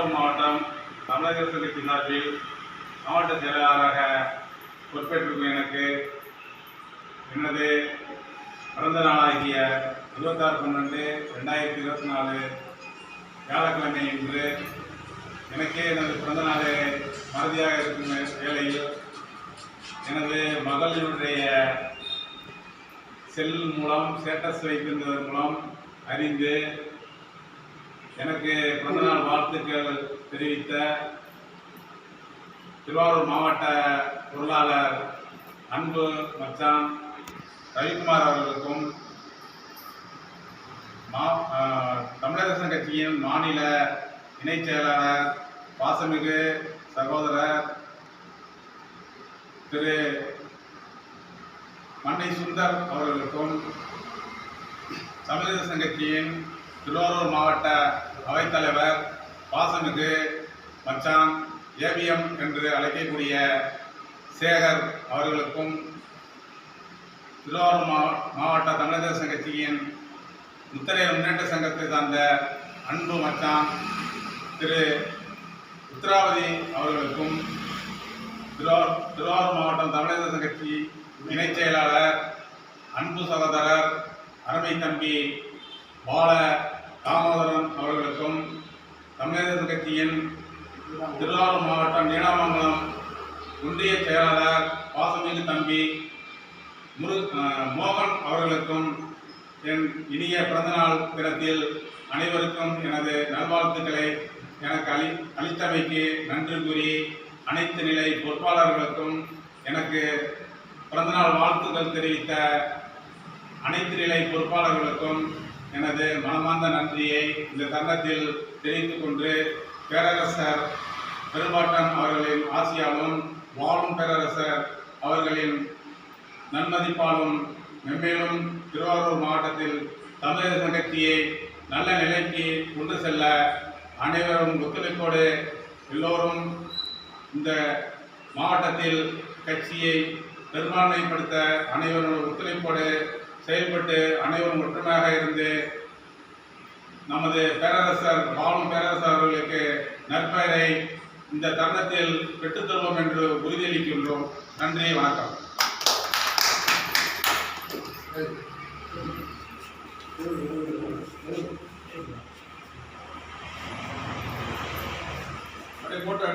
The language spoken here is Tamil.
திருவாரூர் மாவட்டம் தமிழக கட்சி சார்பில் மாவட்ட செயலாளராக பொறுப்பேற்றிருக்கும் எனக்கு எனது பிறந்த நாளாகிய 26/12/2024 வியாழக்கிழமை இன்று எனக்கே எனது பிறந்த நாளை மறதியாக இருக்கும் வேளையில் எனது மகளினுடைய செல் மூலம் ஸ்டேட்டஸ் வைத்திருந்ததன் மூலம் அறிந்து எனக்கு பிறந்தநாள் வாழ்த்துக்கள் தெரிவித்த திருவாரூர் மாவட்ட பொருளாளர் அன்பு மச்சான் ரவிக்குமார் அவர்களுக்கும் தமிழக கட்சியின் மாநில இணைச் செயலாளர் பாசமிகு சகோதரர் திரு மண்ணை சுந்தர் அவர்களுக்கும் தமிழக கட்சியின் திருவாரூர் மாவட்ட அவைத்தலைவர் பாசமிகு மச்சான் ஏவிஎம் என்று அழைக்கக்கூடிய சேகர் அவர்களுக்கும் திருவாரூர் மாவட்ட தமிழக கட்சியின் முத்திரை முன்னேற்ற சங்கத்தை சார்ந்த அன்பு மச்சான் திரு உத்ராவதி அவர்களுக்கும் திருவாரூர் மாவட்டம் தமிழக கட்சி இணைச் செயலாளர் அன்பு சகோதரர் அருமை தம்பி பால தாமோதரன் அவர்களுக்கும் தமிழக கட்சியின் திருவாரூர் மாவட்டம் நீடாமங்கலம் ஒன்றிய செயலாளர் பாசமிகு தம்பி மோகன் அவர்களுக்கும் என் இனிய பிறந்தநாள் தினத்தில் அனைவருக்கும் எனது நல்வாழ்த்துக்களை எனக்கு அளித்தமைக்கு நன்றி கூறி அனைத்து நிலை பொறுப்பாளர்களுக்கும் எனக்கு பிறந்தநாள் வாழ்த்துக்கள் தெரிவித்த அனைத்து நிலை பொறுப்பாளர்களுக்கும் எனது மனமார்ந்த நன்றியை இந்த தருணத்தில் தெரிவித்துக் கொண்டு பேரரசர் பெரும்பாட்டன் அவர்களின் ஆசியாலும் வாழும் பேரரசர் அவர்களின் நன்மதிப்பாலும் மென்மேலும் திருவாரூர் மாவட்டத்தில் தமிழக கட்சியை நல்ல நிலைக்கு கொண்டு செல்ல அனைவரும் ஒத்துழைப்போடு எல்லோரும் இந்த மாவட்டத்தில் கட்சியை பெரும்பான்மைப்படுத்த அனைவரும் ஒத்துழைப்போடு செயல்பட்டு அனைவரும் ஒற்றுமையாக இருந்து நமது பேரரசர் வாழும் பேரரசர் அவர்களுக்கு நற்பெயரை இந்த தருணத்தில் பெற்றுத்தருவோம் என்று உறுதியளிக்கின்றோம். நன்றி, வணக்கம். போட்டோ